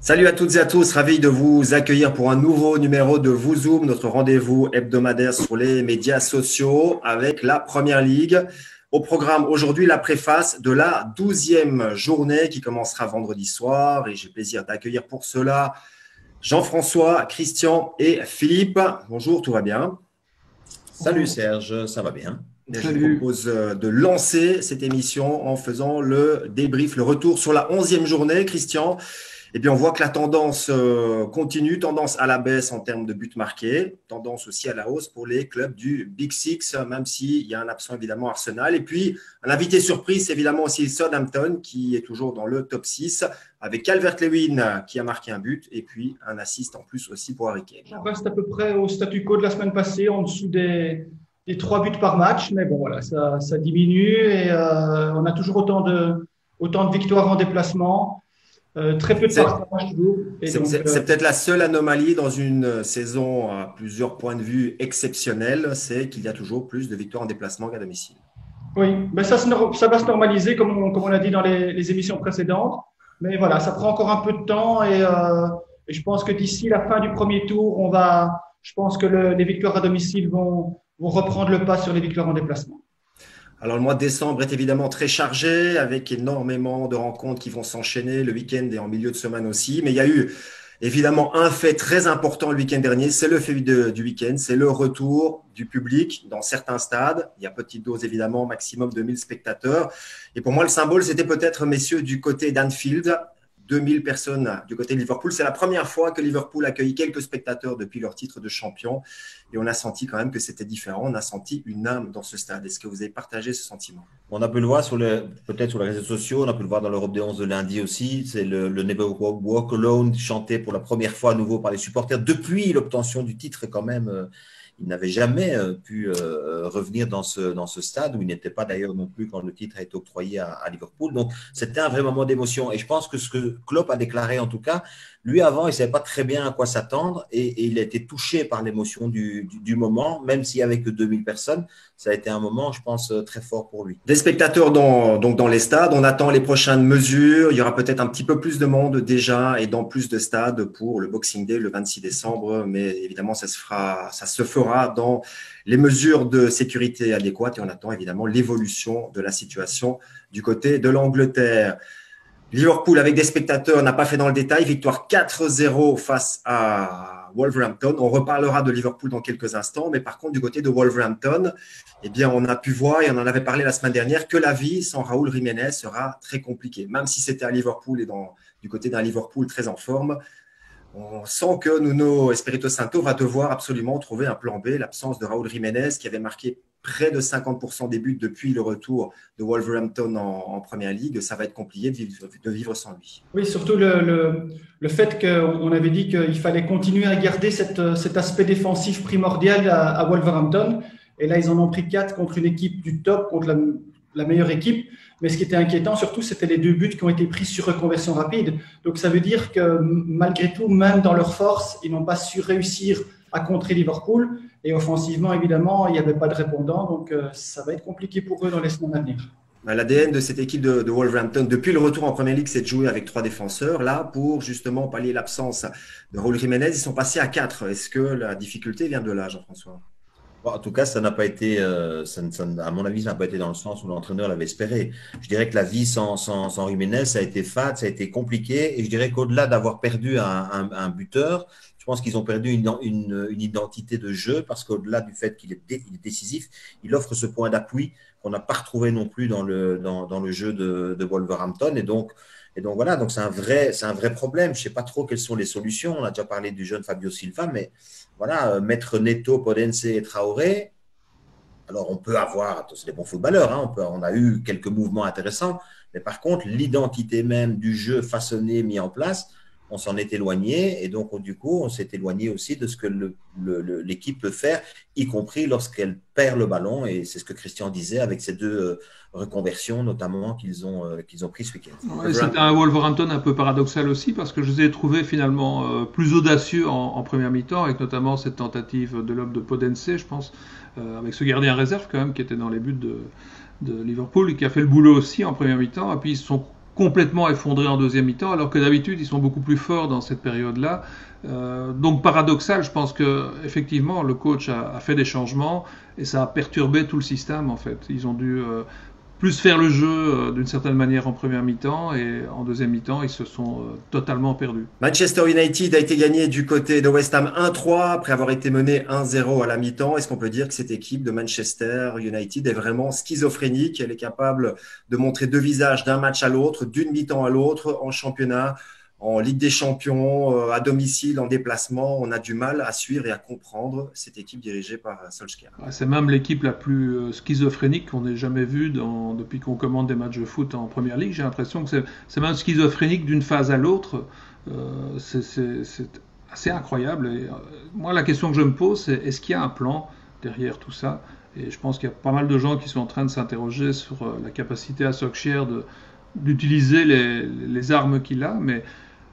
Salut à toutes et à tous, ravi de vous accueillir pour un nouveau numéro de Vous Zoom, notre rendez-vous hebdomadaire sur les médias sociaux avec la Première Ligue. Au programme aujourd'hui, la préface de la 12e journée qui commencera vendredi soir et j'ai plaisir d'accueillir pour cela Jean-François, Christian et Philippe. Bonjour, tout va bien? Salut Serge, ça va bien? Et je vous Salut. propose de lancer cette émission en faisant le débrief, le retour sur la 11e journée. Christian, eh bien, on voit que la tendance continue, tendance à la baisse en termes de buts marqués, tendance aussi à la hausse pour les clubs du Big Six, même s'il y a un absent évidemment Arsenal. Et puis, un invité surprise, c'est évidemment aussi Southampton, qui est toujours dans le top 6, avec Calvert-Lewin qui a marqué un but, et puis un assist en plus aussi pour Harry Kane. On reste à peu près au statu quo de la semaine passée, en dessous des 3 buts par match. Mais bon, voilà, ça diminue et on a toujours autant de victoires en déplacement. Très peu de C'est partage toujours. Et donc, c'est peut-être la seule anomalie dans une saison à plusieurs points de vue exceptionnelle, c'est qu'il y a toujours plus de victoires en déplacement qu'à domicile. oui, mais ça va se normaliser, comme on l'a dit dans les émissions précédentes. Mais voilà, ça prend encore un peu de temps et je pense que d'ici la fin du premier tour, je pense que les victoires à domicile vont reprendre le pas sur les victoires en déplacement. Alors, le mois de décembre est évidemment très chargé avec énormément de rencontres qui vont s'enchaîner le week-end et en milieu de semaine aussi. Mais il y a eu évidemment un fait très important le week-end dernier, c'est le fait du week-end, c'est le retour du public dans certains stades. Il y a petite dose évidemment, maximum de 1000 spectateurs. Et pour moi, le symbole, c'était peut-être, messieurs, du côté d'Anfield. 2000 personnes du côté de Liverpool. C'est la première fois que Liverpool accueille quelques spectateurs depuis leur titre de champion. Et on a senti quand même que c'était différent. On a senti une âme dans ce stade. Est-ce que vous avez partagé ce sentiment? On a pu le voir peut-être sur les réseaux sociaux, on a pu le voir dans l'Europe des 11 de lundi aussi. C'est le Never Walk Alone chanté pour la première fois à nouveau par les supporters depuis l'obtention du titre quand même. Il n'avait jamais pu revenir dans ce stade où il n'était pas d'ailleurs non plus quand le titre a été octroyé à Liverpool. Donc c'était un vrai moment d'émotion. Et je pense que ce que Klopp a déclaré en tout cas, lui avant, il ne savait pas très bien à quoi s'attendre et il a été touché par l'émotion du moment, même s'il n'y avait que 2000 personnes. Ça a été un moment, je pense, très fort pour lui. Des spectateurs donc dans les stades. On attend les prochaines mesures. Il y aura peut-être un petit peu plus de monde déjà et dans plus de stades pour le Boxing Day le 26 décembre. Mais évidemment, ça se fera dans les mesures de sécurité adéquates et on attend évidemment l'évolution de la situation du côté de l'Angleterre. Liverpool, avec des spectateurs, n'a pas fait dans le détail. Victoire 4-0 face à Wolverhampton. On reparlera de Liverpool dans quelques instants. Mais par contre, du côté de Wolverhampton, eh bien, on a pu voir, et on en avait parlé la semaine dernière, que la vie sans Raúl Jiménez sera très compliquée. Même si c'était à Liverpool et du côté d'un Liverpool très en forme, on sent que Nuno Espirito Santo va devoir absolument trouver un plan B. L'absence de Raúl Jiménez, qui avait marqué près de 50% des buts depuis le retour de Wolverhampton en Première Ligue, ça va être compliqué de vivre sans lui. Oui, surtout le fait qu'on avait dit qu'il fallait continuer à garder cet aspect défensif primordial à Wolverhampton. Et là, ils en ont pris 4 contre une équipe du top, contre la meilleure équipe. Mais ce qui était inquiétant, surtout, c'était les 2 buts qui ont été pris sur reconversion rapide. Donc, ça veut dire que malgré tout, même dans leur force, ils n'ont pas su réussir à contrer Liverpool. Et offensivement, évidemment, il n'y avait pas de répondant. Donc, ça va être compliqué pour eux dans les semaines à venir. L'ADN de cette équipe de Wolverhampton, depuis le retour en Première Ligue, c'est de jouer avec 3 défenseurs. Là, pour justement pallier l'absence de Raúl Jiménez, ils sont passés à 4. Est-ce que la difficulté vient de là, Jean-François? Bon, en tout cas, ça n'a pas été, à mon avis, ça n'a pas été dans le sens où l'entraîneur l'avait espéré. Je dirais que la vie sans Jiménez, ça a été fade, ça a été compliqué. Et je dirais qu'au-delà d'avoir perdu un buteur, je pense qu'ils ont perdu une identité de jeu parce qu'au-delà du fait il est décisif, il offre ce point d'appui qu'on n'a pas retrouvé non plus dans le jeu de Wolverhampton. Et donc voilà, donc c'est un vrai problème. Je ne sais pas trop quelles sont les solutions. On a déjà parlé du jeune Fabio Silva, mais voilà, mettre Neto, Podence et Traoré. Alors, on peut avoir, c'est des bons footballeurs, hein, on a eu quelques mouvements intéressants, mais par contre, l'identité même du jeu façonné, mis en place, on s'en est éloigné, et donc, du coup, on s'est éloigné aussi de ce que l'équipe peut faire, y compris lorsqu'elle perd le ballon, et c'est ce que Christian disait avec ces 2 reconversions, notamment, qu'ils ont pris ce week-end. Ouais, c'était un Wolverhampton un peu paradoxal aussi parce que je les ai trouvés finalement plus audacieux en première mi-temps avec notamment cette tentative de l'homme de Podence, je pense, avec ce gardien réserve quand même qui était dans les buts de Liverpool et qui a fait le boulot aussi en première mi-temps. Et puis ils se sont complètement effondrés en deuxième mi-temps, alors que d'habitude ils sont beaucoup plus forts dans cette période-là. Donc paradoxal, je pense que effectivement le coach a fait des changements et ça a perturbé tout le système en fait. Ils ont dû plus faire le jeu d'une certaine manière en première mi-temps et en deuxième mi-temps ils se sont totalement perdus. Manchester United a été gagné du côté de West Ham 1-3 après avoir été mené 1-0 à la mi-temps. Est-ce qu'on peut dire que cette équipe de Manchester United est vraiment schizophrénique? Elle est capable de montrer deux visages d'un match à l'autre, d'une mi-temps à l'autre, en championnat, en Ligue des Champions, à domicile, en déplacement. On a du mal à suivre et à comprendre cette équipe dirigée par Solskjaer. C'est même l'équipe la plus schizophrénique qu'on ait jamais vue depuis qu'on commande des matchs de foot en Première Ligue. J'ai l'impression que c'est même schizophrénique d'une phase à l'autre. C'est assez incroyable. Et, moi, la question que je me pose, c'est est-ce qu'il y a un plan derrière tout ça? Et je pense qu'il y a pas mal de gens qui sont en train de s'interroger sur la capacité à Solskjaer d'utiliser les armes qu'il a, mais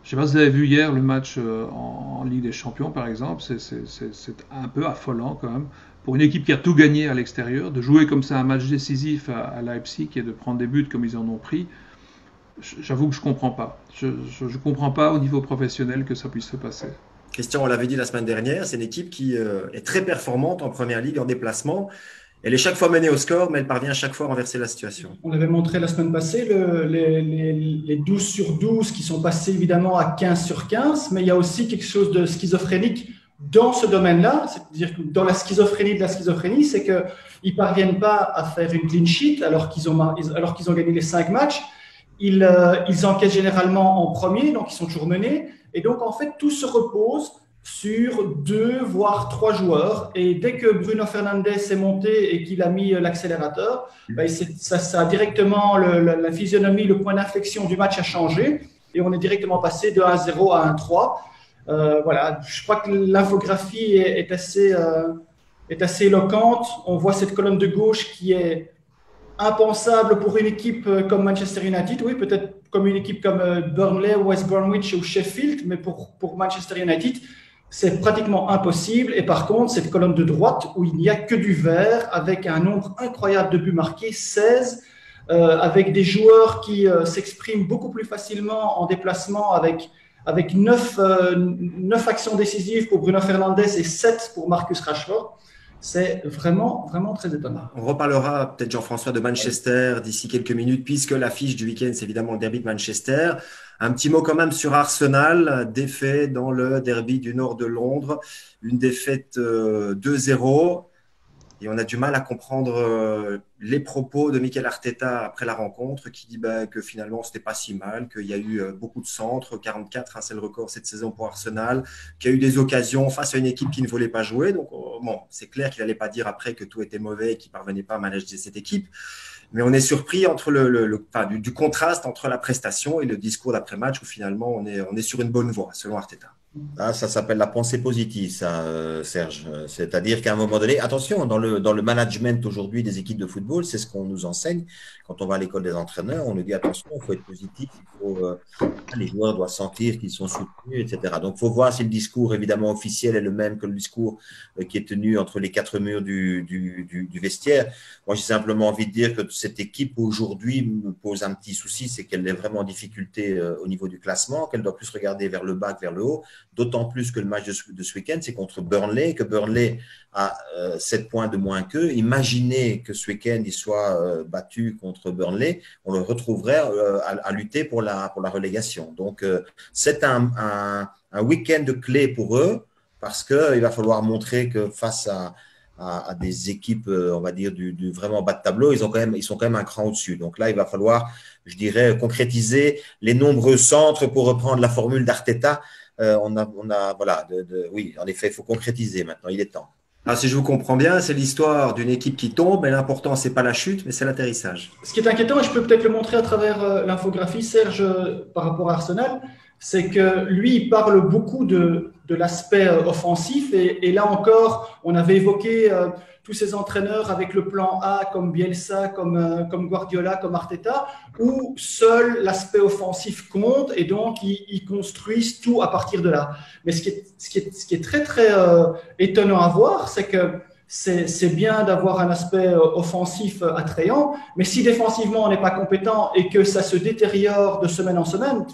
je ne sais pas si vous avez vu hier le match en Ligue des Champions, par exemple. C'est un peu affolant quand même. Pour une équipe qui a tout gagné à l'extérieur, de jouer comme ça un match décisif à Leipzig et de prendre des buts comme ils en ont pris, j'avoue que je ne comprends pas. Je ne comprends pas au niveau professionnel que ça puisse se passer. Christian, on l'avait dit la semaine dernière, c'est une équipe qui est très performante en Première Ligue, en déplacement. Elle est chaque fois menée au score, mais elle parvient chaque fois à renverser la situation. On avait montré la semaine passée les 12 sur 12 qui sont passés évidemment à 15 sur 15, mais il y a aussi quelque chose de schizophrénique dans ce domaine-là, c'est-à-dire que dans la schizophrénie de la schizophrénie, c'est qu'ils ne parviennent pas à faire une clean sheet alors qu'ils ont gagné les 5 matchs. Ils encaissent généralement en premier, donc ils sont toujours menés. Et donc, en fait, tout se repose sur 2 voire 3 joueurs. Et dès que Bruno Fernandes est monté et qu'il a mis l'accélérateur, ça a directement la physionomie, le point d'inflexion du match a changé. Et on est directement passé de 1-0 à 1-3. Voilà, je crois que l'infographie est assez éloquente. On voit cette colonne de gauche qui est impensable pour une équipe comme Manchester United, oui, peut-être comme une équipe comme Burnley, West Bromwich ou Sheffield, mais pour Manchester United, c'est pratiquement impossible. Et par contre, cette colonne de droite où il n'y a que du vert, avec un nombre incroyable de buts marqués, 16, avec des joueurs qui s'expriment beaucoup plus facilement en déplacement, avec 9 actions décisives pour Bruno Fernandes et 7 pour Marcus Rashford. C'est vraiment, vraiment très étonnant. On reparlera peut-être, Jean-François, de Manchester d'ici quelques minutes, puisque l'affiche du week-end, c'est évidemment le derby de Manchester. Un petit mot quand même sur Arsenal, défait dans le derby du nord de Londres, une défaite 2-0. Et on a du mal à comprendre les propos de Mikel Arteta après la rencontre, qui dit que finalement, c'était pas si mal, qu'il y a eu beaucoup de centres, 44, c'est le record cette saison pour Arsenal, qu'il y a eu des occasions face à une équipe qui ne voulait pas jouer. Donc, bon, c'est clair qu'il n'allait pas dire après que tout était mauvais et qu'il ne parvenait pas à manager cette équipe. Mais on est surpris entre du contraste entre la prestation et le discours d'après-match où finalement, on est sur une bonne voie, selon Arteta. Ah, ça s'appelle la pensée positive, ça, Serge. C'est-à-dire qu'à un moment donné, attention, dans le management aujourd'hui des équipes de football, c'est ce qu'on nous enseigne. Quand on va à l'école des entraîneurs, on nous dit attention, il faut être positif, les joueurs doivent sentir qu'ils sont soutenus, etc. Donc, il faut voir si le discours, évidemment, officiel est le même que le discours qui est tenu entre les 4 murs du vestiaire. Moi, j'ai simplement envie de dire que cette équipe, aujourd'hui, me pose un petit souci, c'est qu'elle est vraiment en difficulté au niveau du classement, qu'elle doit plus regarder vers le bas que vers le haut. D'autant plus que le match de ce week-end, c'est contre Burnley, que Burnley a 7 points de moins qu'eux. Imaginez que ce week-end, il soit battu contre Burnley, on le retrouverait à lutter pour la relégation. Donc, c'est un week-end de clé pour eux, parce qu'il va falloir montrer que face à des équipes, on va dire, du vraiment bas de tableau, ils sont quand même un cran au-dessus. Donc là, il va falloir, je dirais, concrétiser les nombreux centres pour reprendre la formule d'Arteta. Voilà, oui, en effet, il faut concrétiser maintenant, il est temps. Alors, si je vous comprends bien, c'est l'histoire d'une équipe qui tombe, mais l'important, c'est pas la chute, mais c'est l'atterrissage. Ce qui est inquiétant, et je peux peut-être le montrer à travers l'infographie, Serge, par rapport à Arsenal, c'est que lui, il parle beaucoup de l'aspect offensif, et là encore, on avait évoqué tous ces entraîneurs avec le plan A, comme Bielsa, comme Guardiola, comme Arteta, où seul l'aspect offensif compte, et donc ils construisent tout à partir de là. Mais ce qui est très, très étonnant à voir, c'est que c'est bien d'avoir un aspect offensif attrayant, mais si défensivement on n'est pas compétent et que ça se détériore de semaine en semaine,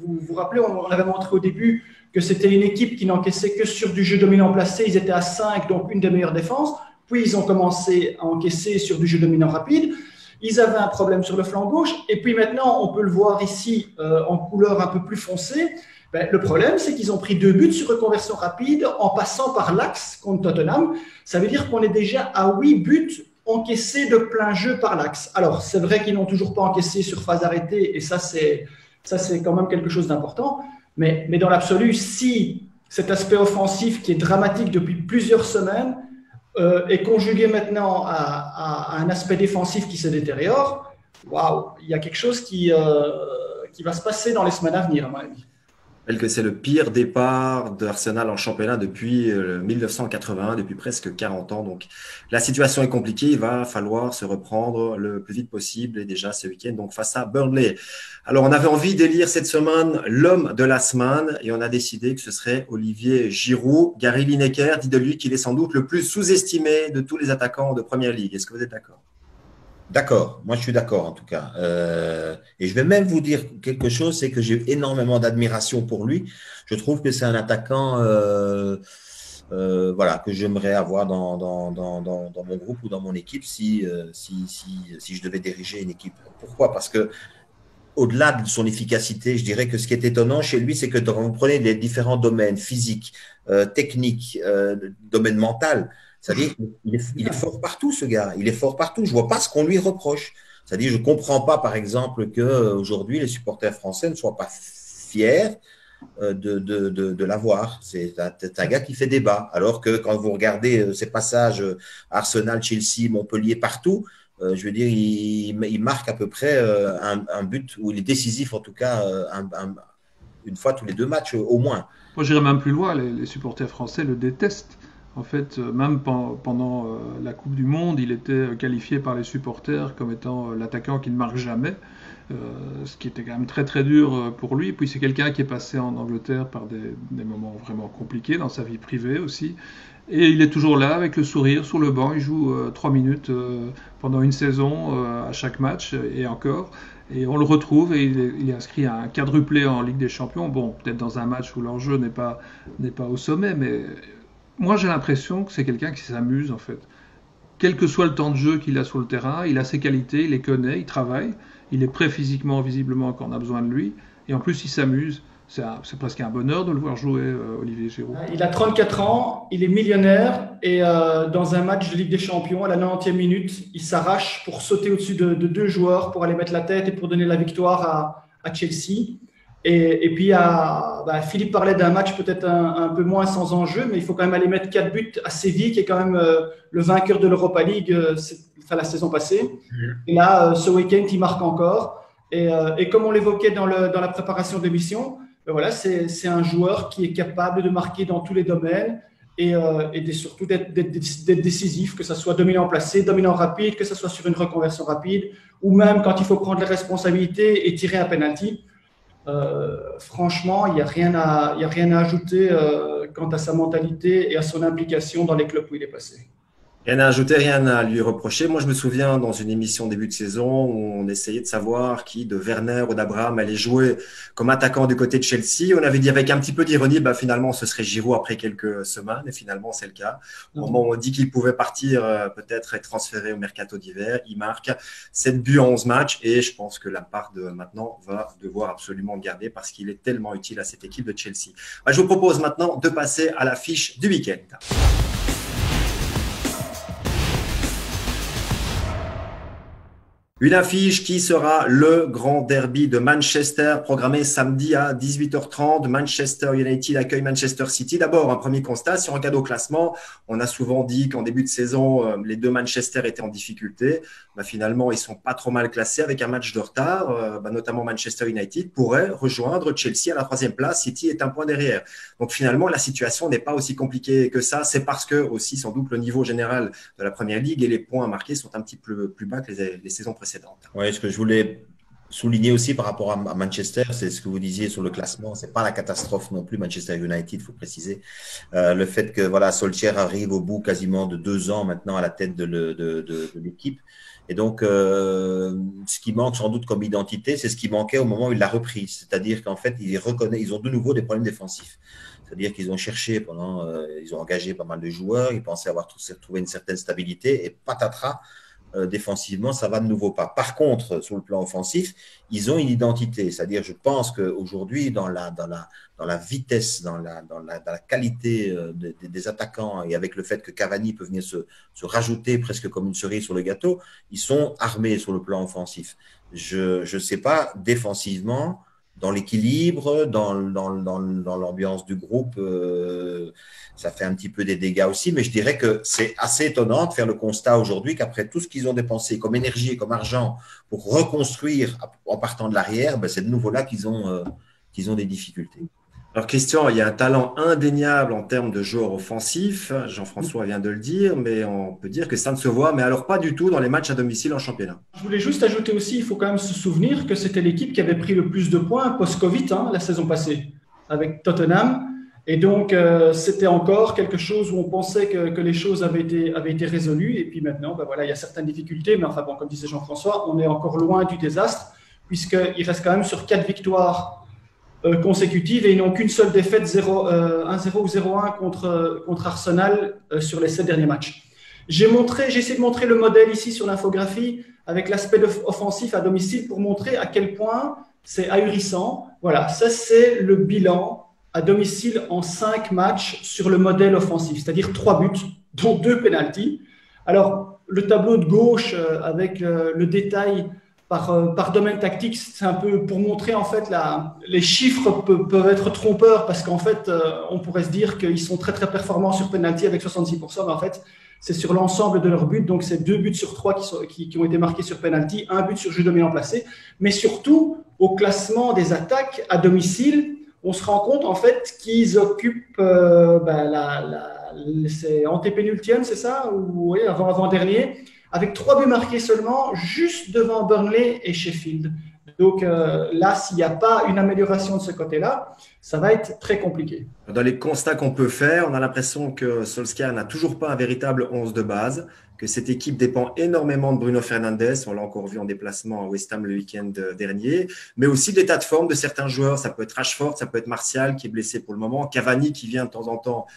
vous vous rappelez, on avait montré au début que c'était une équipe qui n'encaissait que sur du jeu dominant placé, ils étaient à 5, donc une des meilleures défenses, puis ils ont commencé à encaisser sur du jeu dominant rapide, ils avaient un problème sur le flanc gauche, et puis maintenant on peut le voir ici en couleur un peu plus foncée. Le problème, c'est qu'ils ont pris 2 buts sur reconversion rapide en passant par l'axe contre Tottenham. Ça veut dire qu'on est déjà à 8 buts encaissés de plein jeu par l'axe. Alors, c'est vrai qu'ils n'ont toujours pas encaissé sur phase arrêtée, et ça, c'est quand même quelque chose d'important. Mais dans l'absolu, si cet aspect offensif qui est dramatique depuis plusieurs semaines est conjugué maintenant à un aspect défensif qui se détériore, waouh, il y a quelque chose qui va se passer dans les semaines à venir, à mon avis. Que c'est le pire départ d'Arsenal en championnat depuis 1981, depuis presque 40 ans. Donc, la situation est compliquée. Il va falloir se reprendre le plus vite possible et déjà ce week-end, donc face à Burnley. Alors, on avait envie d'élire cette semaine l'homme de la semaine et on a décidé que ce serait Olivier Giroud. Gary Lineker dit de lui qu'il est sans doute le plus sous-estimé de tous les attaquants de Première Ligue. Est-ce que vous êtes d'accord? D'accord, moi je suis d'accord en tout cas. Et je vais même vous dire quelque chose, c'est que j'ai énormément d'admiration pour lui. Je trouve que c'est un attaquant voilà, que j'aimerais avoir dans mon groupe ou dans mon équipe si je devais diriger une équipe. Pourquoi? Parce que au-delà de son efficacité, je dirais que ce qui est étonnant chez lui, c'est que quand vous prenez les différents domaines physiques, techniques, domaine mental, c'est-à-dire il est fort partout, ce gars. Il est fort partout. Je vois pas ce qu'on lui reproche. C'est-à-dire, je comprends pas, par exemple, que aujourd'hui les supporters français ne soient pas fiers de l'avoir. C'est un gars qui fait débat. Alors que quand vous regardez ces passages Arsenal, Chelsea, Montpellier, partout, je veux dire, il marque à peu près un but où il est décisif, en tout cas, une fois tous les 2 matchs au moins. Moi, j'irais même plus loin. Les supporters français le détestent. En fait, même pendant la Coupe du Monde, il était qualifié par les supporters comme étant l'attaquant qui ne marque jamais, ce qui était quand même très très dur pour lui. Puis c'est quelqu'un qui est passé en Angleterre par des moments vraiment compliqués dans sa vie privée aussi. Et il est toujours là avec le sourire sur le banc. Il joue 3 minutes pendant une saison à chaque match et encore. Et on le retrouve et il est inscrit à un quadruplé en Ligue des Champions. Bon, peut-être dans un match où l'enjeu n'est pas au sommet, mais moi, j'ai l'impression que c'est quelqu'un qui s'amuse, en fait. Quel que soit le temps de jeu qu'il a sur le terrain, il a ses qualités, il les connaît, il travaille, il est prêt physiquement, visiblement, quand on a besoin de lui. Et en plus, il s'amuse. C'est presque un bonheur de le voir jouer, Olivier Giroud. Il a 34 ans, il est millionnaire et dans un match de Ligue des Champions, à la 90e minute, il s'arrache pour sauter au-dessus de 2 joueurs, pour aller mettre la tête et pour donner la victoire à Chelsea. Et puis, Philippe parlait d'un match peut-être un peu moins sans enjeu, mais il faut quand même aller mettre 4 buts à Séville, qui est quand même le vainqueur de l'Europa League la saison passée. Et là, ce week-end, il marque encore. Et comme on l'évoquait dans la préparation de l'émission, voilà, c'est un joueur qui est capable de marquer dans tous les domaines et surtout d'être décisif, que ce soit dominant placé, dominant rapide, que ce soit sur une reconversion rapide, ou même quand il faut prendre les responsabilités et tirer un penalty. Franchement, il n'y a rien à ajouter quant à sa mentalité et à son implication dans les clubs où il est passé. Rien à ajouter, rien à lui reprocher. Moi, je me souviens dans une émission début de saison où on essayait de savoir qui de Werner ou d'Abraham allait jouer comme attaquant du côté de Chelsea. On avait dit avec un petit peu d'ironie, finalement, ce serait Giroud après quelques semaines. Et finalement, c'est le cas. Au moment où on dit qu'il pouvait partir, peut-être être transféré au mercato d'hiver, il marque 7 buts en 11 matchs. Et je pense que Lampard maintenant va devoir absolument le garder parce qu'il est tellement utile à cette équipe de Chelsea. Je vous propose maintenant de passer à l'affiche du week-end. Une affiche qui sera le grand derby de Manchester, programmé samedi à 18h30. Manchester United accueille Manchester City. D'abord, un premier constat, si on regarde au classement, on a souvent dit qu'en début de saison, les 2 Manchester étaient en difficulté. Finalement, ils sont pas trop mal classés avec un match de retard. Notamment Manchester United pourrait rejoindre Chelsea à la 3e place. City est un point derrière. Donc finalement, la situation n'est pas aussi compliquée que ça. C'est parce que aussi, sans doute, le niveau général de la Première Ligue et les points marqués sont un petit peu plus bas que les saisons précédentes. Oui, ce que je voulais souligner aussi par rapport à Manchester, c'est ce que vous disiez sur le classement, c'est pas la catastrophe non plus, Manchester United, il faut préciser. Le fait que voilà, Solskjaer arrive au bout quasiment de 2 ans maintenant à la tête de l'équipe. Et donc, ce qui manque sans doute comme identité, c'est ce qui manquait au moment où il l'a repris. C'est-à-dire qu'en fait, ils ont de nouveau des problèmes défensifs. C'est-à-dire qu'ils ont cherché ils ont engagé pas mal de joueurs, ils pensaient avoir trouvé une certaine stabilité et patatras. Défensivement, ça va de nouveau pas. Par contre, sur le plan offensif, ils ont une identité. C'est-à-dire, je pense qu'aujourd'hui, dans la vitesse, dans la qualité des attaquants et avec le fait que Cavani peut venir se rajouter presque comme une cerise sur le gâteau, ils sont armés sur le plan offensif. Je ne sais pas, défensivement, dans l'équilibre, dans l'ambiance du groupe, ça fait un petit peu des dégâts aussi, mais je dirais que c'est assez étonnant de faire le constat aujourd'hui qu'après tout ce qu'ils ont dépensé comme énergie et comme argent pour reconstruire en partant de l'arrière, c'est de nouveau là qu'ils ont des difficultés. Alors Christian, il y a un talent indéniable en termes de joueur offensif, Jean-François vient de le dire, mais on peut dire que ça ne se voit, mais alors pas du tout dans les matchs à domicile en championnat. Je voulais juste ajouter aussi, il faut quand même se souvenir que c'était l'équipe qui avait pris le plus de points post-Covid la saison passée, avec Tottenham. Et donc, c'était encore quelque chose où on pensait que les choses avaient été résolues. Et puis maintenant, voilà, il y a certaines difficultés, mais enfin bon, comme disait Jean-François, on est encore loin du désastre, puisqu'il reste quand même sur 4 victoires consécutives et ils n'ont qu'une seule défaite, 1-0 ou 0-1 contre Arsenal sur les 7 derniers matchs. J'ai essayé de montrer le modèle ici sur l'infographie avec l'aspect offensif à domicile pour montrer à quel point c'est ahurissant. Voilà, ça c'est le bilan à domicile en 5 matchs sur le modèle offensif, c'est-à-dire 3 buts, dont 2 pénaltys. Alors, le tableau de gauche avec le détail par domaine tactique, c'est un peu pour montrer en fait les chiffres peuvent être trompeurs parce qu'en fait, on pourrait se dire qu'ils sont très très performants sur penalty avec 66%, mais en fait, c'est sur l'ensemble de leurs buts. Donc, c'est 2 buts sur 3 qui ont été marqués sur penalty, 1 but sur jeu dominant placé, mais surtout au classement des attaques à domicile, on se rend compte en fait qu'ils occupent c'est antépénultième, c'est ça, ou oui, avant-dernier, avec 3 buts marqués seulement, juste devant Burnley et Sheffield. Donc là, s'il n'y a pas une amélioration de ce côté-là, ça va être très compliqué. Dans les constats qu'on peut faire, on a l'impression que Solskjaer n'a toujours pas un véritable 11 de base, que cette équipe dépend énormément de Bruno Fernandes, on l'a encore vu en déplacement à West Ham le week-end dernier, mais aussi de l'état de forme de certains joueurs, ça peut être Rashford, ça peut être Martial qui est blessé pour le moment, Cavani qui vient de temps en temps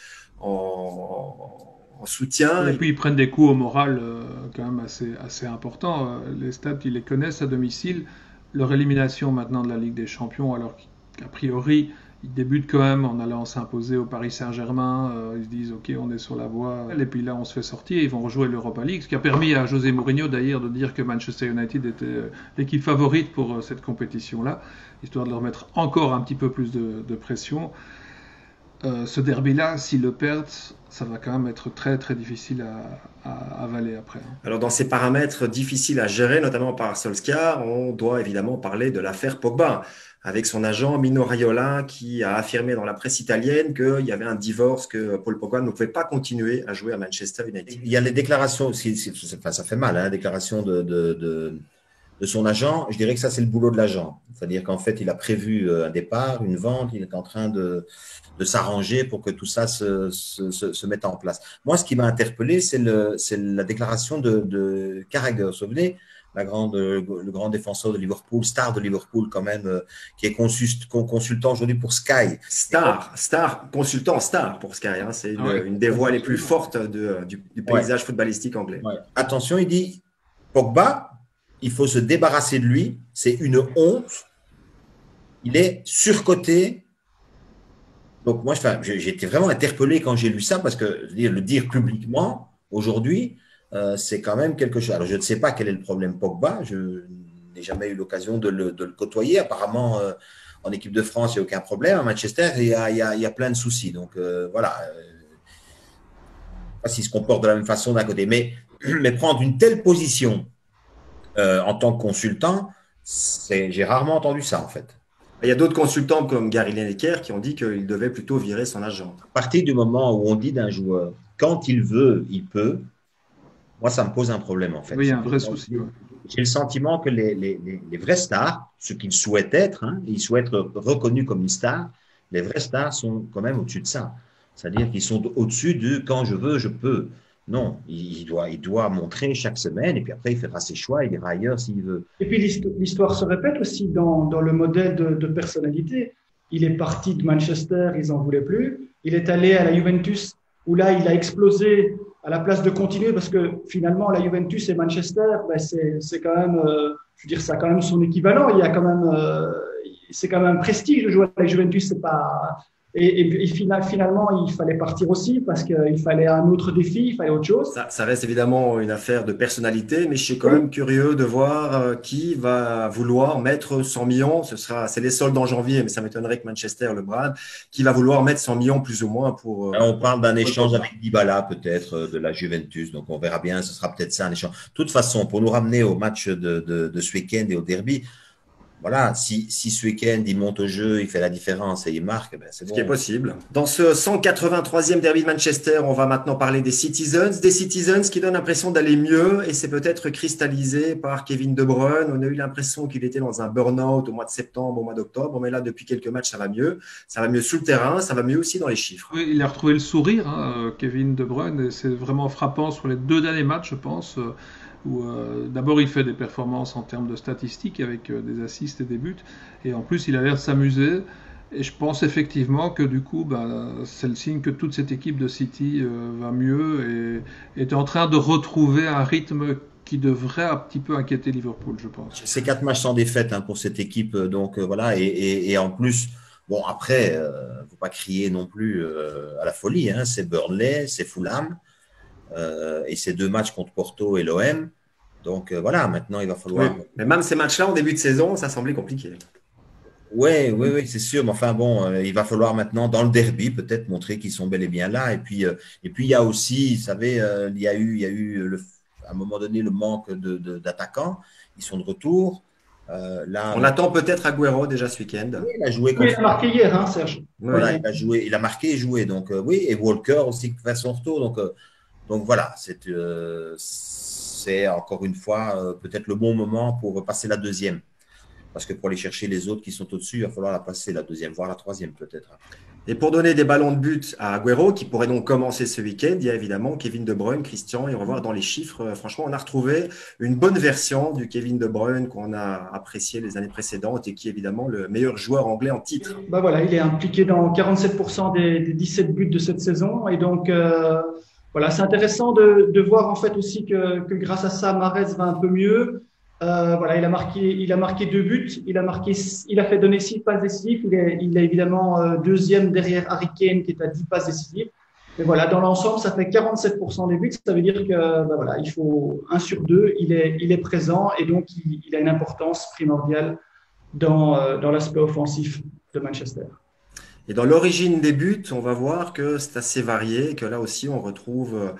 en soutien. Et puis ils prennent des coups au moral quand même assez importants. Les stats, ils les connaissent à domicile. Leur élimination maintenant de la Ligue des Champions, alors qu'a priori, ils débutent quand même en allant s'imposer au Paris Saint-Germain. Ils se disent, OK, on est sur la voie. Et puis là, on se fait sortir. Ils vont rejouer l'Europa League, ce qui a permis à José Mourinho d'ailleurs de dire que Manchester United était l'équipe favorite pour cette compétition-là, histoire de leur mettre encore un petit peu plus de pression. Ce derby-là, s'ils le perdent, ça va quand même être très très difficile à avaler après. Alors dans ces paramètres difficiles à gérer, notamment par Solskjaer, on doit évidemment parler de l'affaire Pogba, avec son agent Mino Raiola qui a affirmé dans la presse italienne qu'il y avait un divorce, que Paul Pogba ne pouvait pas continuer à jouer à Manchester United. Il y a les déclarations aussi, ça fait mal, la déclaration de son agent. Je dirais que ça, c'est le boulot de l'agent. C'est-à-dire qu'en fait, il a prévu un départ, une vente, il est en train de s'arranger pour que tout ça se mette en place. Moi, ce qui m'a interpellé, c'est la déclaration de Carragher. Vous vous souvenez, le grand défenseur de Liverpool, star de Liverpool quand même, qui est consultant aujourd'hui pour Sky. Consultant star pour Sky. Hein, c'est une des voix les plus fortes du paysage footballistique anglais. Ouais. Attention, il dit, Pogba, il faut se débarrasser de lui, c'est une honte, il est surcoté. Donc moi, j'ai été vraiment interpellé quand j'ai lu ça, parce que le dire publiquement, aujourd'hui, c'est quand même quelque chose. Alors je ne sais pas quel est le problème Pogba, je n'ai jamais eu l'occasion de le côtoyer. Apparemment, en équipe de France, il n'y a aucun problème. À Manchester, il y a plein de soucis. Donc voilà, je ne sais pas s'il se comporte de la même façon d'un côté. Mais prendre une telle position en tant que consultant, j'ai rarement entendu ça en fait. Il y a d'autres consultants comme Gary Lineker qui ont dit qu'il devait plutôt virer son agent. À partir du moment où on dit d'un joueur, quand il veut, il peut, moi ça me pose un problème en fait. Oui, il y a un vrai souci. j'ai le sentiment que les vrais stars, ceux qu'ils souhaitent être, hein, ils souhaitent être reconnus comme une star, les vrais stars sont quand même au-dessus de ça. C'est-à-dire qu'ils sont au-dessus de quand je veux, je peux. Non, il doit montrer chaque semaine et puis après il fera ses choix, il ira ailleurs s'il veut. Et puis l'histoire se répète aussi dans le modèle de personnalité. Il est parti de Manchester, ils n'en voulaient plus. Il est allé à la Juventus où là il a explosé à la place de continuer parce que finalement la Juventus et Manchester, ben c'est quand même, je veux dire, ça a quand même son équivalent. Il y a quand même, c'est quand même un prestige de jouer à la Juventus. C'est pas et finalement, il fallait partir aussi parce qu'il fallait un autre défi, il fallait autre chose. Ça reste évidemment une affaire de personnalité, mais je suis quand même curieux de voir qui va vouloir mettre 100 millions. C'est les soldes en janvier, mais ça m'étonnerait que Manchester le brade. Qui va vouloir mettre 100 millions plus ou moins pour. Là, on parle d'un échange avec Dybala peut-être de la Juventus, donc on verra bien. Ce sera peut-être ça un échange. De toute façon, pour nous ramener au match de ce week-end et au derby. Voilà, si ce week-end il monte au jeu, il fait la différence et il marque, ben c'est bon. Ce qui est possible. Dans ce 183e derby de Manchester, on va maintenant parler des Citizens. Des Citizens qui donnent l'impression d'aller mieux et c'est peut-être cristallisé par Kevin De Bruyne. On a eu l'impression qu'il était dans un burn-out au mois de septembre, au mois d'octobre. Mais là, depuis quelques matchs, ça va mieux. Ça va mieux sous le terrain, ça va mieux aussi dans les chiffres. Oui, il a retrouvé le sourire, hein, Kevin De Bruyne. Et c'est vraiment frappant sur les 2 derniers matchs, je pense. Où d'abord il fait des performances en termes de statistiques avec des assists et des buts, et en plus il a l'air de s'amuser, et je pense effectivement que du coup c'est le signe que toute cette équipe de City va mieux et est en train de retrouver un rythme qui devrait un petit peu inquiéter Liverpool, je pense. C'est 4 matchs sans défaite, hein, pour cette équipe, donc voilà, et en plus, bon après, faut pas crier non plus à la folie, hein, c'est Burnley, c'est Fulham. Et ces 2 matchs contre Porto et l'OM. Donc voilà, maintenant il va falloir. Oui, mais même ces matchs-là en début de saison, ça semblait compliqué. Oui, c'est sûr. Mais enfin bon, il va falloir maintenant dans le derby peut-être montrer qu'ils sont bel et bien là. Et puis il y a aussi, vous savez, il y a eu à un moment donné le manque d'attaquants. Ils sont de retour. Là, on attend peut-être Agüero déjà ce week-end. Oui, il a joué. Il a marqué hier, hein, Serge. Voilà, il a marqué et joué. Donc oui, et Walker aussi qui fait son retour. Donc voilà, c'est encore une fois peut-être le bon moment pour passer la deuxième. Parce que pour aller chercher les autres qui sont au-dessus, il va falloir la passer la deuxième, voire la troisième peut-être. Et pour donner des ballons de but à Agüero, qui pourrait donc commencer ce week-end, il y a évidemment Kevin De Bruyne, Christian, et on va voir dans les chiffres, franchement, on a retrouvé une bonne version du Kevin De Bruyne qu'on a apprécié les années précédentes et qui est évidemment le meilleur joueur anglais en titre. Bah voilà, il est impliqué dans 47% des 17 buts de cette saison, et donc voilà, c'est intéressant de voir en fait aussi que grâce à ça, Mahrez va un peu mieux. Voilà, il a marqué 2 buts, il a fait donner 6 passes décisives. Il est évidemment deuxième derrière Harry Kane qui est à 10 passes décisives. Mais voilà, dans l'ensemble, ça fait 47% des buts. Ça veut dire que voilà, il faut 1 sur 2. Il est présent et donc il a une importance primordiale dans l'aspect offensif de Manchester. Et dans l'origine des buts, on va voir que c'est assez varié, que là aussi on retrouve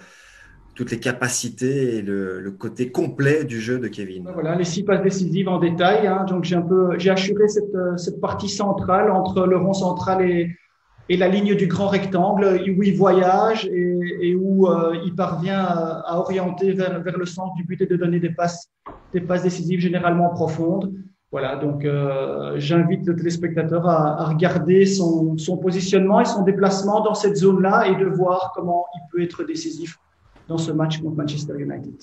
toutes les capacités et le côté complet du jeu de Kevin. Voilà, les 6 passes décisives en détail. Hein, donc j'ai assuré cette partie centrale entre le rond central et la ligne du grand rectangle où il voyage et où il parvient à orienter vers le sens du but et de donner des passes décisives généralement profondes. Voilà, donc j'invite le téléspectateur à regarder son positionnement et son déplacement dans cette zone-là et de voir comment il peut être décisif dans ce match contre Manchester United.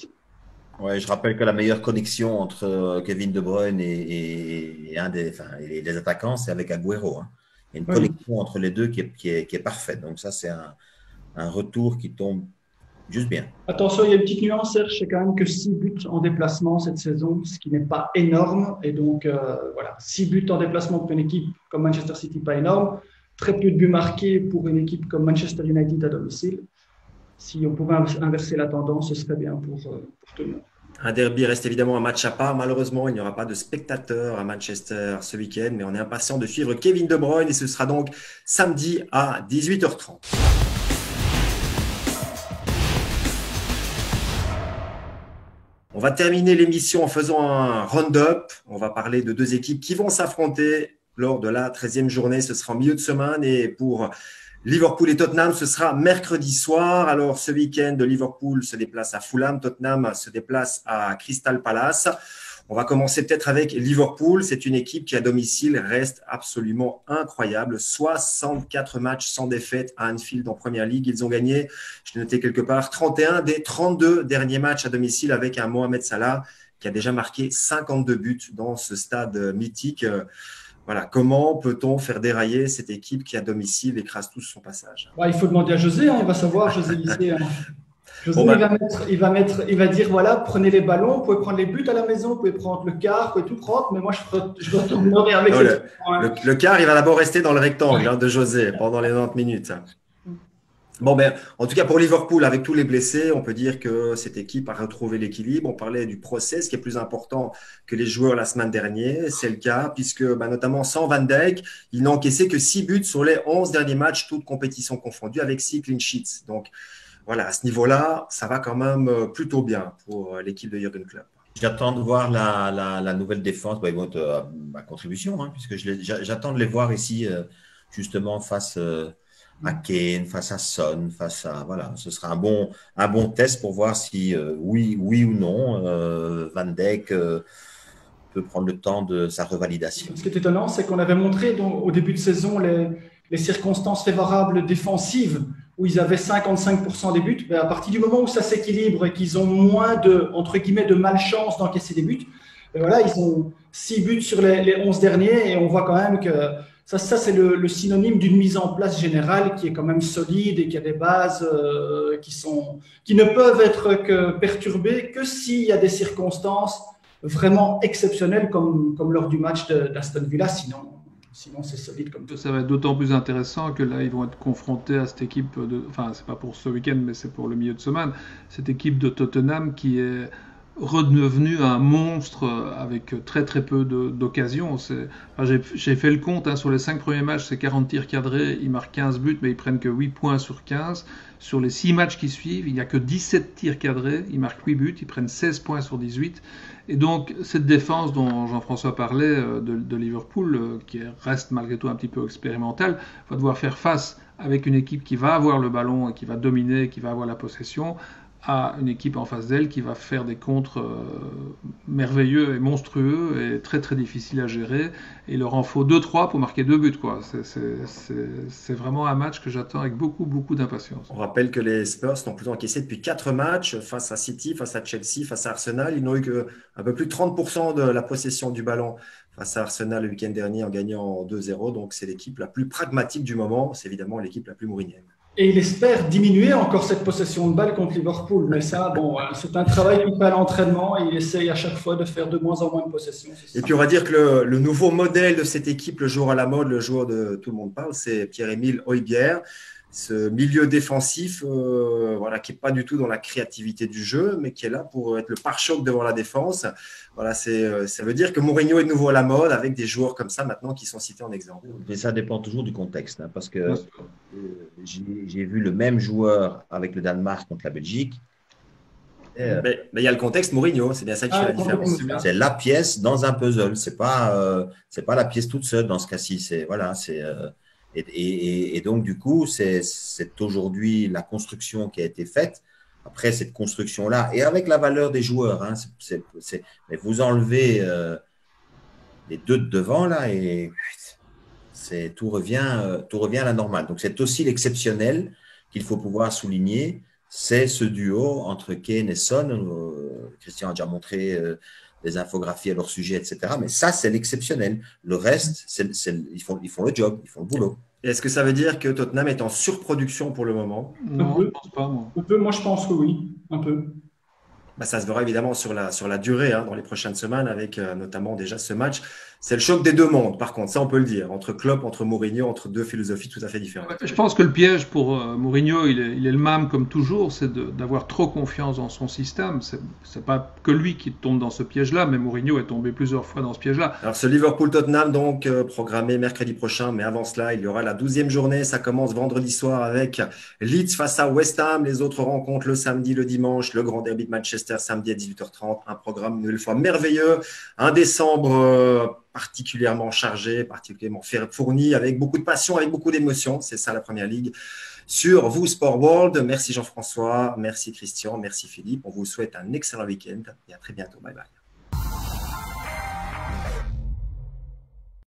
Ouais, je rappelle que la meilleure connexion entre Kevin De Bruyne et les attaquants, c'est avec Agüero. Hein. Il y a une connexion entre les deux qui est parfaite. Donc ça, c'est un retour qui tombe juste bien. Attention, il y a une petite nuance, Serge, c'est quand même que 6 buts en déplacement cette saison, ce qui n'est pas énorme. Et donc, voilà, 6 buts en déplacement pour une équipe comme Manchester City, pas énorme. Très peu de buts marqués pour une équipe comme Manchester United à domicile. Si on pouvait inverser la tendance, ce serait bien pour tout le monde. Un derby reste évidemment un match à part. Malheureusement, il n'y aura pas de spectateurs à Manchester ce week-end, mais on est impatient de suivre Kevin De Bruyne et ce sera donc samedi à 18h30. On va terminer l'émission en faisant un round-up. On va parler de 2 équipes qui vont s'affronter lors de la 13e journée. Ce sera en milieu de semaine et pour Liverpool et Tottenham, ce sera mercredi soir. Alors, ce week-end, Liverpool se déplace à Fulham, Tottenham se déplace à Crystal Palace. On va commencer peut-être avec Liverpool. C'est une équipe qui, à domicile, reste absolument incroyable. 64 matchs sans défaite à Anfield en Première Ligue. Ils ont gagné, je l'ai noté quelque part, 31 des 32 derniers matchs à domicile avec un Mohamed Salah qui a déjà marqué 52 buts dans ce stade mythique. Voilà, comment peut-on faire dérailler cette équipe qui, à domicile, écrase tout son passage? Il faut demander à José, il va savoir, José Lissé. José, il va dire, voilà, prenez les ballons, vous pouvez prendre les buts à la maison, vous pouvez prendre le quart, vous pouvez tout prendre, mais moi, je retournerai avec le quart, il va d'abord rester dans le rectangle de José pendant les 90 minutes. Bon, en tout cas, pour Liverpool, avec tous les blessés, on peut dire que cette équipe a retrouvé l'équilibre. On parlait du process, qui est plus important que les joueurs la semaine dernière. C'est le cas, puisque notamment sans Van Dijk, il n'a encaissé que 6 buts sur les 11 derniers matchs, toutes compétitions confondues, avec 6 clean sheets. Donc, voilà, à ce niveau-là, ça va quand même plutôt bien pour l'équipe de Jürgen Klopp. J'attends de voir la nouvelle défense. Ils vont être ma contribution, puisque j'attends de les voir ici, justement, face à Kane, face à Son, voilà, ce sera un bon test pour voir si oui ou non Van Dijk peut prendre le temps de sa revalidation. Ce qui est étonnant, c'est qu'on avait montré au début de saison les circonstances favorables défensives où ils avaient 55% des buts. À partir du moment où ça s'équilibre et qu'ils ont moins entre guillemets de malchance d'encaisser des buts, voilà, ils ont 6 buts sur les 11 derniers et on voit quand même que ça c'est le synonyme d'une mise en place générale qui est quand même solide et qui a des bases qui ne peuvent être que perturbées que s'il y a des circonstances vraiment exceptionnelles comme lors du match d'Aston Villa. Sinon c'est solide comme tout. Ça va être d'autant plus intéressant que là, ils vont être confrontés à cette équipe, c'est pas pour ce week-end, mais c'est pour le milieu de semaine, cette équipe de Tottenham qui est redevenu un monstre avec très très peu d'occasions. J'ai fait le compte, sur les 5 premiers matchs, c'est 40 tirs cadrés, ils marquent 15 buts, mais ils prennent que 8 points sur 15. Sur les 6 matchs qui suivent, il n'y a que 17 tirs cadrés, ils marquent 8 buts, ils prennent 16 points sur 18. Et donc, cette défense dont Jean-François parlait de Liverpool, qui reste malgré tout un petit peu expérimentale, va devoir faire face avec une équipe qui va avoir le ballon et qui va dominer, qui va avoir la possession, à une équipe en face d'elle qui va faire des contres merveilleux et monstrueux et très très difficiles à gérer. Et il leur en faut 2-3 pour marquer 2 buts. C'est vraiment un match que j'attends avec beaucoup beaucoup d'impatience. On rappelle que les Spurs n'ont plus encaissé depuis 4 matchs face à City, face à Chelsea, face à Arsenal. Ils n'ont eu qu'un peu plus de 30% de la possession du ballon face à Arsenal le week-end dernier en gagnant 2-0. Donc c'est l'équipe la plus pragmatique du moment. C'est évidemment l'équipe la plus mourinienne. Et il espère diminuer encore cette possession de balle contre Liverpool. Mais ça, c'est un travail qui fait à l'entraînement. Il essaye à chaque fois de faire de moins en moins de possession. Et puis, on va dire que le nouveau modèle de cette équipe, le joueur à la mode, le joueur de tout le monde parle, c'est Pierre-Emile Højbjerg. Ce milieu défensif, qui n'est pas du tout dans la créativité du jeu, mais qui est là pour être le pare-choc devant la défense. Voilà, ça veut dire que Mourinho est de nouveau à la mode avec des joueurs comme ça maintenant qui sont cités en exemple. Mais ça dépend toujours du contexte, parce que j'ai vu le même joueur avec le Danemark contre la Belgique. Mais il y a le contexte Mourinho, c'est bien ça qui fait la différence. C'est la pièce dans un puzzle, c'est pas la pièce toute seule dans ce cas-ci. Et donc, du coup, c'est aujourd'hui la construction qui a été faite. Après, cette construction-là, et avec la valeur des joueurs, mais vous enlevez les deux de devant, là, et tout revient à la normale. Donc, c'est aussi l'exceptionnel qu'il faut pouvoir souligner. C'est ce duo entre Kane et Son. Christian a déjà montré des infographies à leur sujet, etc. Mais ça, c'est l'exceptionnel. Le reste, ils font le job, ils font le boulot. Est-ce que ça veut dire que Tottenham est en surproduction pour le moment? Non, je ne pense pas, moi. Moi, je pense que oui, un peu. Ça se verra évidemment sur la durée, dans les prochaines semaines, avec notamment déjà ce match. C'est le choc des deux mondes, par contre, ça on peut le dire, entre Klopp, entre Mourinho, entre deux philosophies tout à fait différentes. Je pense que le piège pour Mourinho, il est le même comme toujours, c'est d'avoir trop confiance dans son système. C'est pas que lui qui tombe dans ce piège-là, mais Mourinho est tombé plusieurs fois dans ce piège-là. Alors ce Liverpool-Tottenham, donc programmé mercredi prochain, mais avant cela, il y aura la 12e journée. Ça commence vendredi soir avec Leeds face à West Ham. Les autres rencontres le samedi, le dimanche, le grand derby de Manchester samedi à 18h30. Un programme une nouvelle fois merveilleux. Un décembre particulièrement chargée, particulièrement fournie, avec beaucoup de passion, avec beaucoup d'émotion. C'est ça la Première Ligue. Sur vous Sport World, merci Jean-François, merci Christian, merci Philippe. On vous souhaite un excellent week-end et à très bientôt. Bye bye.